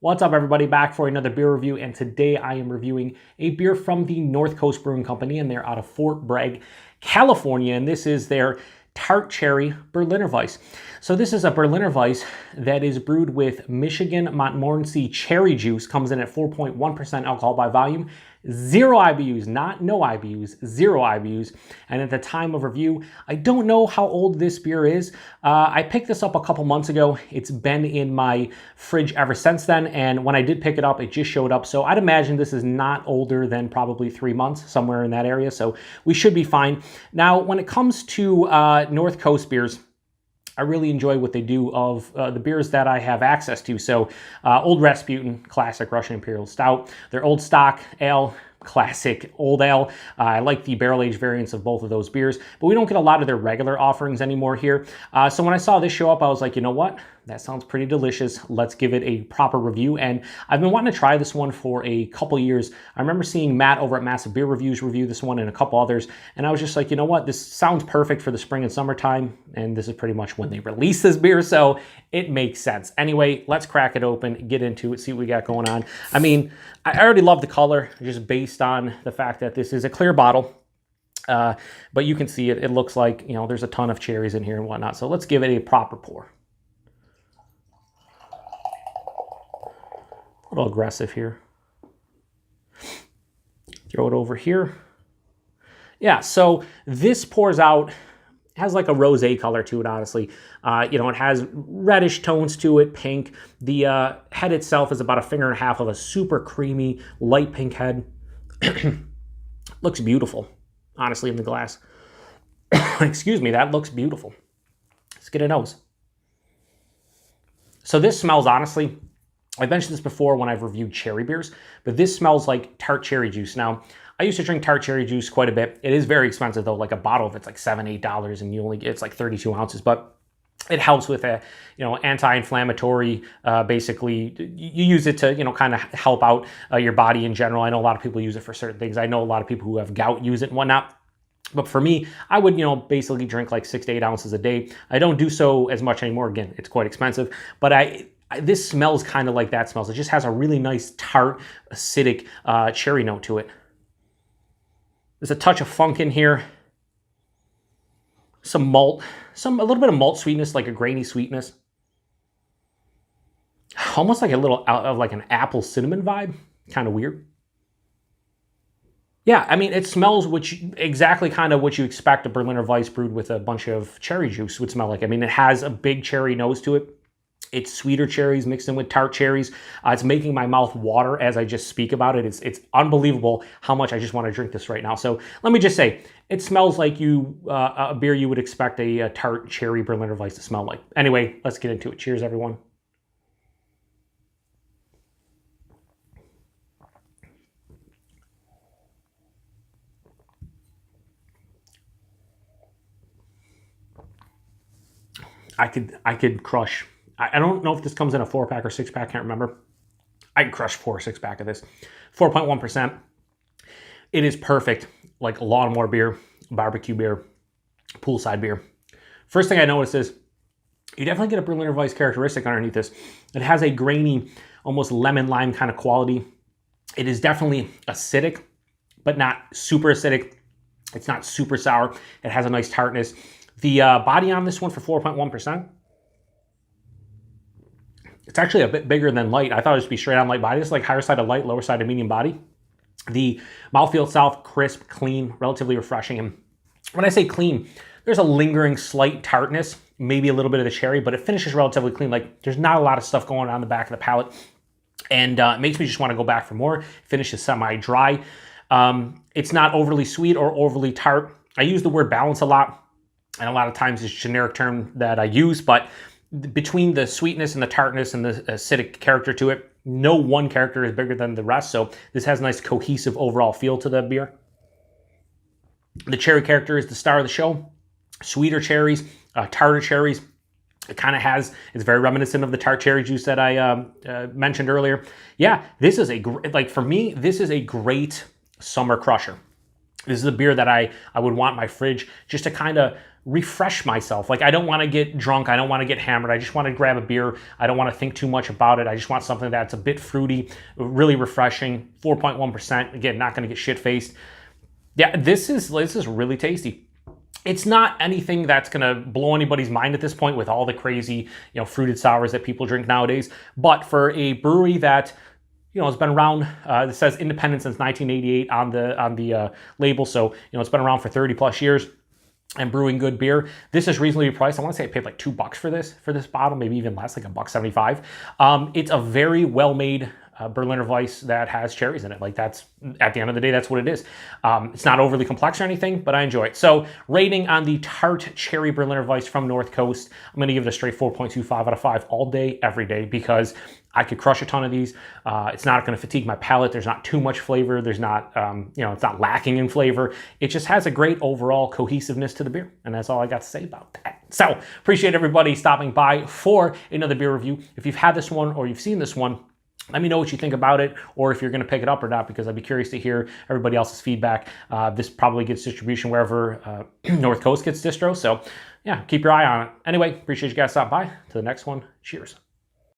What's up, everybody? Back for another beer review, and today I am reviewing a beer from the North Coast Brewing Company, and they're out of Fort Bragg, California, and this is their Tart Cherry Berliner Weisse. So this is a Berliner Weisse that is brewed with Michigan Montmorency cherry juice, comes in at 4.1% alcohol by volume, 0 IBUs, not no IBUs, 0 IBUs. And at the time of review, I don't know how old this beer is. I picked this up a couple months ago. It's been in my fridge ever since then. And when I did pick it up, it just showed up. So I'd imagine this is not older than probably 3 months, somewhere in that area. So we should be fine. Now, when it comes to North Coast beers, I really enjoy what they do of the beers that I have access to. So Old Rasputin, classic Russian Imperial Stout. Their Old Stock Ale, classic Old Ale. I like the barrel-aged variants of both of those beers, but we don't get a lot of their regular offerings anymore here. So when I saw this show up, I was like, you know what? That sounds pretty delicious. Let's give it a proper review. And I've been wanting to try this one for a couple years. I remember seeing Matt over at Massive Beer Reviews review this one and a couple others. And I was just like, you know what? This sounds perfect for the spring and summertime. And this is pretty much when they release this beer. So it makes sense. Anyway, let's crack it open, get into it, see what we got going on. I mean, I already love the color just based on the fact that this is a clear bottle. But you can see it. It looks like, you know, there's a ton of cherries in here and whatnot. So let's give it a proper pour. A little aggressive here. Throw it over here. Yeah, so this pours out, has like a rosé color to it, honestly. You know, it has reddish tones to it, pink. The head itself is about 1.5 fingers of a super creamy, light pink head. Looks beautiful, honestly, in the glass. Excuse me, that looks beautiful. Let's get a nose. So this smells, honestly, I've mentioned this before when I've reviewed cherry beers, but this smells like tart cherry juice. Now, I used to drink tart cherry juice quite a bit. It is very expensive though, like a bottle of it's like $7, $8, and you only get, it's like 32 ounces, but it helps with a, you know, anti-inflammatory, basically, you use it to, you know, kind of help out your body in general. I know a lot of people use it for certain things. I know a lot of people who have gout use it and whatnot. But for me, I would, you know, basically drink like 6 to 8 ounces a day. I don't do so as much anymore. Again, it's quite expensive, but this smells kind of like that smells. It just has a really nice tart, acidic cherry note to it. There's a touch of funk in here. Some malt, a little bit of malt sweetness, like a grainy sweetness. Almost like a little of like an apple cinnamon vibe. Kind of weird. Yeah, I mean, it smells exactly kind of what you expect a Berliner Weisse brewed with a bunch of cherry juice would smell like. I mean, it has a big cherry nose to it. It's sweeter cherries mixed in with tart cherries. It's making my mouth water as I just speak about it. It's unbelievable how much I just want to drink this right now. So let me just say, it smells like a beer you would expect a Tart Cherry Berliner Weisse to smell like. Anyway, let's get into it. Cheers, everyone. I could crush. I don't know if this comes in a 4-pack or 6-pack, can't remember. I can crush 4 or 6-pack of this. 4.1%. It is perfect, like lawnmower beer, barbecue beer, poolside beer. First thing I noticed is you definitely get a Berliner Weisse characteristic underneath this. It has a grainy, almost lemon lime kind of quality. It is definitely acidic, but not super acidic. It's not super sour. It has a nice tartness. The body on this one for 4.1%. It's actually a bit bigger than light. I thought it would be straight on light body. This is like higher side of light, lower side of medium body. The mouthfeel itself, crisp, clean, relatively refreshing. And when I say clean, there's a lingering slight tartness, maybe a little bit of the cherry, but it finishes relatively clean. Like there's not a lot of stuff going on the back of the palate. And it makes me just want to go back for more. It finishes semi-dry. It's not overly sweet or overly tart. I use the word balance a lot. And a lot of times it's a generic term that I use, but between the sweetness and the tartness and the acidic character to it, no one character is bigger than the rest. So this has a nice cohesive overall feel to the beer. The cherry character is the star of the show. Sweeter cherries, tartar cherries. It kind of has, it's very reminiscent of the tart cherry juice that I mentioned earlier. Yeah, this is for me, this is a great summer crusher. This is a beer that I would want in my fridge just to kind of refresh myself. Like, I don't want to get drunk. I don't want to get hammered. I just want to grab a beer. I don't want to think too much about it. I just want something that's a bit fruity, really refreshing. 4.1%. Again, not going to get shit-faced. Yeah, this is really tasty. It's not anything that's going to blow anybody's mind at this point with all the crazy, fruited sours that people drink nowadays. But for a brewery that, it's been around, it says independent since 1988 on the label. So, it's been around for 30 plus years and brewing good beer. This is reasonably priced. I want to say I paid like $2 for this bottle, maybe even less, like $1.75. It's a very well-made Berliner Weisse that has cherries in it. Like, that's, at the end of the day, that's what it is. It's not overly complex or anything, but I enjoy it. So, rating on the Tart Cherry Berliner Weisse from North Coast, I'm going to give it a straight 4.25 out of 5 all day, every day, because I could crush a ton of these. It's not going to fatigue my palate. There's not too much flavor. There's not, it's not lacking in flavor. It just has a great overall cohesiveness to the beer. And that's all I got to say about that. So, appreciate everybody stopping by for another beer review. If you've had this one or you've seen this one, let me know what you think about it, or if you're going to pick it up or not, because I'd be curious to hear everybody else's feedback. This probably gets distribution wherever North Coast gets distro. So, yeah, keep your eye on it. Anyway, appreciate you guys stopping by. To the next one, cheers.